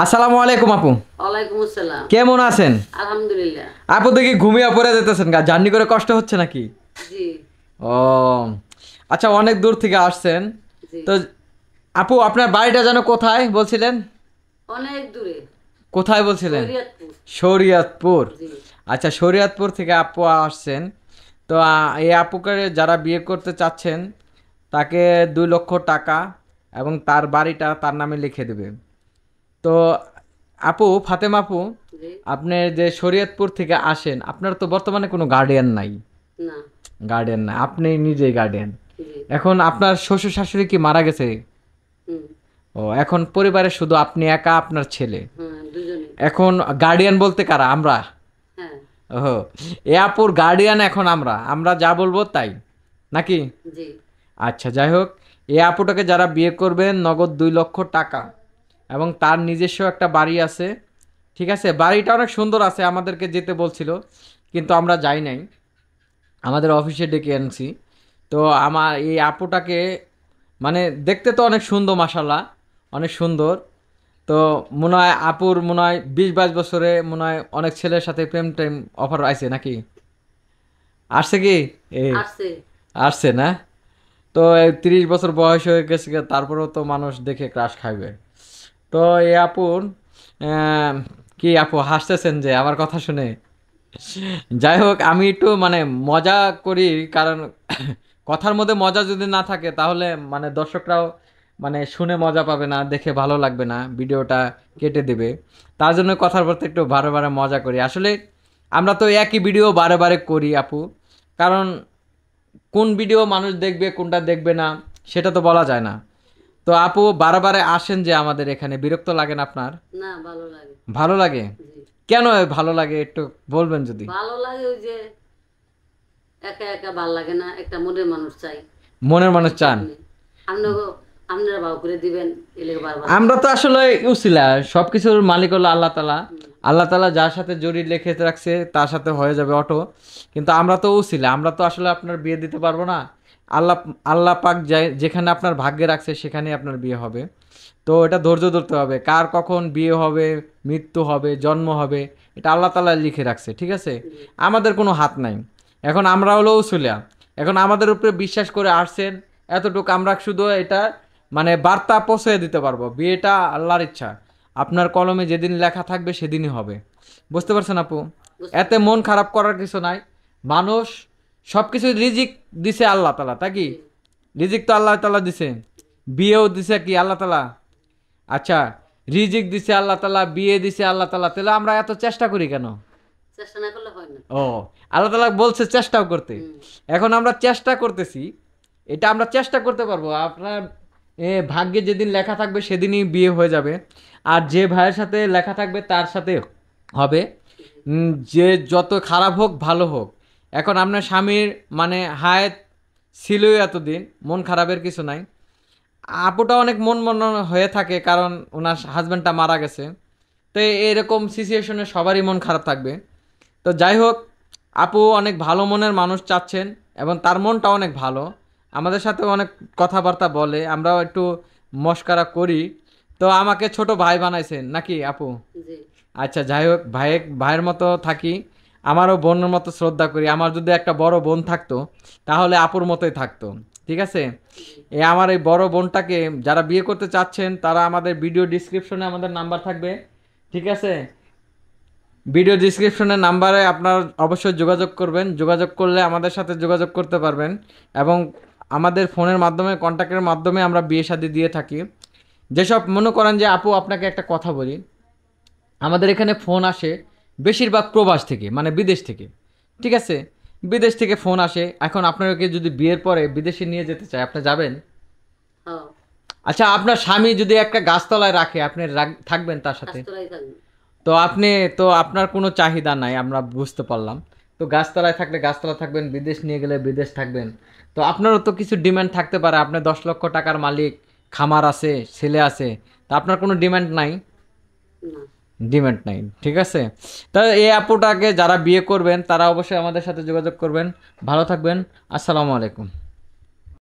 আসসালামু আলাইকুম আপু। ওয়ালাইকুম আসসালাম। কেমন আছেন? আলহামদুলিল্লাহ। আপু দেখি ঘুমিয়ে পড়ে যেতেছেন গা, জার্নি করে কষ্ট হচ্ছে নাকি? জি। ও আচ্ছা, অনেক দূর থেকে আসছেন জি। তো। আপু আপনার বাড়িটা যেন কোথায় বলছিলেন? অনেক দূরে। কোথায় বলছিলেন? শরীয়তপুর। শরীয়তপুর। জি। আচ্ছা, শরীয়তপুর থেকে আপু আসছেন তো। এই আপুকে যারা বিয়ে করতে চাচ্ছেন তাকে 2 লক্ষ টাকা এবং তার বাড়িটা তার নামে লিখে দেবে। তো আপু, ফাতেমা আপু, জি। আপনি যে শরীয়তপুর থেকে আসেন, আপনার তো বর্তমানে কোনো গার্ডিয়ান নাই। না। গার্ডিয়ান না, আপনি নিজেই গার্ডিয়ান। জি। এখন আপনার শ্বশুর শাশুড়ি কি মারা গেছে? হুম। ও, এখন পরিবারে শুধু আপনি একা, আপনার ছেলে। হ্যাঁ, দুজনে। এখন গার্ডিয়ান বলতে কারা? আমরা। হ্যাঁ। ও, এ আপুর গার্ডিয়ান এখন আমরা আমরা যা বলবো তাই নাকি? জি। আচ্ছা, যাই হোক, এই আপুটাকে যারা বিয়ে করবেন নগদ 2 লক্ষ টাকা এবং তার নিজস্ব একটা বাড়ি আছে। ঠিক আছে, বাড়িটা অনেক সুন্দর আছে, আমাদেরকে যেতে বলছিল কিন্তু আমরা যাই নাই, আমাদের অফিসে ডেকে আনছি। তো আমার এই আপুটাকে মানে দেখতে তো অনেক সুন্দর, মাসাল্লাহ, অনেক সুন্দর। তো মনে হয় আপুর মনে হয় 20-22 বছরে মনে হয় অনেক ছেলের সাথে প্রেম টেম অফার আছে নাকি? আসছে কি? এই আসছে। আসছে না? তো এই 30 বছর বয়স হয়ে গেছে গিয়া, তারপরেও তো মানুষ দেখে ক্রাশ খাইবে। তো এই আপুর আহ, কি আপু হাসতেছেন যে আমার কথা শুনে? যাই হোক, আমি একটু মানে মজা করি, কারণ কথার মধ্যে মজা যদি না থাকে তাহলে মানে দর্শকরাও মানে শুনে মজা পাবে না, দেখে ভালো লাগবে না, ভিডিওটা কেটে দেবে। তার জন্য কথার পর একটু বারে বারে মজা করি আসলে। আমরা তো একই ভিডিও বারে বারে করি আপু, কারণ কোন ভিডিও মানুষ দেখবে কোনটা দেখবে না সেটা তো বলা যায় না। তো আপু বারে আসেন যে আমাদের এখানে, বিরক্ত লাগে না আপনার? না, ভালো লাগে। ভালো লাগে। জি। কেন ভালো লাগে একটু বলবেন যদি? ভালো লাগে ওই যে একা একা ভাল লাগে না, একটা মনের মানুষ চাই। মনের মানুষ চান? আপনাকে আপনারা ভাও করে দিবেন, এলে বারবার আমরা আসি। তো আসলে উছিলা, সবকিছুর মালিক হলো আল্লাহ তালা। হুম। আল্লাহ তালা যার সাথে জড়িয়ে লিখে রাখছে তার সাথে হয়ে যাবে অটো। কিন্তু আমরা তো উছিলা, আমরা তো আসলে আপনার বিয়ে দিতে পারবো না। আল্লাহ আল্লাহ পাক যেখানে আপনার ভাগ্যে রাখছে সেখানেই আপনার বিয়ে হবে। তো এটা ধৈর্য ধরতে হবে, কার কখন বিয়ে হবে, মৃত্যু হবে, জন্ম হবে, এটা আল্লাহ তালা লিখে রাখছে, ঠিক আছে? জি। আমাদের কোনো হাত নাই। এখন আমরা হলো উসুলিয়া, এখন আমাদের উপরে বিশ্বাস করে আসছেন এতটুকু, আমরা শুধু এটা মানে বার্তা পৌঁছে দিতে পারবো, বিয়েটা আল্লাহর ইচ্ছা, আপনার কলমে যেদিন লেখা থাকবে সেদিনই হবে। বুঝতে পারছেন আপু? বুঝতে এতে মন খারাপ করার কিছু নাই। মানুষ সব কিছু রিজিক দিছে আল্লাহ তালা, তা কি? জি। রিজিক তো আল্লাহ তালা দিছে, বিয়েও দিছে কি আল্লাহ তালা? আচ্ছা, রিজিক দিছে আল্লাহ তালা, বিয়ে দিছে আল্লাহ তালা, তাহলে আমরা এত চেষ্টা করি কেন? চেষ্টা না করলে হয় না। ও, আল্লাহ তালা বলছে চেষ্টাও করতে। হুম। এখন আমরা চেষ্টা করতেছি, এটা আমরা চেষ্টা করতে পারবো। আপনার ভাগ্যে যেদিন লেখা থাকবে সেদিনই বিয়ে হয়ে যাবে। আর যে ভাইয়ের সাথে লেখা থাকবে তার সাথে হবে। জি। যে যত খারাপ হোক ভালো হোক, এখন আপনার স্বামীর মানে হায়াত ছিলই এতদিন, মন খারাপের কিছু নাই। আপুটা অনেক মন মন হয়ে থাকে কারণ ওনার হাজব্যান্ডটা মারা গেছে। তো এরকম সিচুয়েশনে সবারই মন খারাপ থাকবে। তো যাই হোক, আপু অনেক ভালো মনের মানুষ চাচ্ছেন এবং তার মনটা অনেক ভালো, আমাদের সাথে অনেক কথাবার্তা বলে, আমরাও একটু মস্করা করি। তো আমাকে ছোট ভাই বানাইছেন নাকি আপু? জি। আচ্ছা, যাই হোক, ভাইয়ের মতো থাকি, আমারও বোনের মতো শ্রদ্ধা করি। আমার যদি একটা বড় বোন থাকতো তাহলে আপুর মতোই থাকতো, ঠিক আছে? জি। আমার এই বড় বোনটাকে যারা বিয়ে করতে চাচ্ছেন তারা আমাদের ভিডিও ডিসক্রিপশনে আমাদের নাম্বার থাকবে, ঠিক আছে? ভিডিও ডিসক্রিপশনের নাম্বারে আপনার অবশ্যই যোগাযোগ করবেন, যোগাযোগ করলে আমাদের সাথে যোগাযোগ করতে পারবেন এবং আমাদের ফোনের মাধ্যমে, কন্ট্যাক্টের মাধ্যমে আমরা বিয়ে শাদী দিয়ে থাকি। যেসব মনে করেন যে আপু আপনাকে একটা কথা বলি, আমাদের এখানে ফোন আসে বেশিরভাগ প্রবাস থেকে, মানে বিদেশ থেকে, ঠিক আছে? বিদেশ থেকে ফোন আসে। এখন আপনাকে যদি বিয়ের পরে বিদেশে নিয়ে যেতে চায়, আপনি যাবেন? হ্যাঁ। আচ্ছা, আপনার স্বামী যদি একটা গাছতলায় রাখে, আপনি থাকবেন তার সাথে? কাজতলাই থাকবে। তো আপনি, তো আপনার কোনো চাহিদা নাই, আমরা বুঝতে পারলাম। তো গাছতলায় থাকলে গাছতলা থাকবেন, বিদেশ নিয়ে গেলে বিদেশ থাকবেন। তো আপনারও তো কিছু ডিমান্ড থাকতে পারে, আপনি 10 লক্ষ টাকার মালিক, খামার আছে, ছেলে আছে, তা আপনার কোনো ডিমান্ড নাই? না। ডিমান্ড নাই, ঠিক আছে? তা এই আপুটাকে যারা বিয়ে করবেন তারা অবশ্যই আমাদের সাথে যোগাযোগ করবেন। ভালো থাকবেন। আসসালামু আলাইকুম।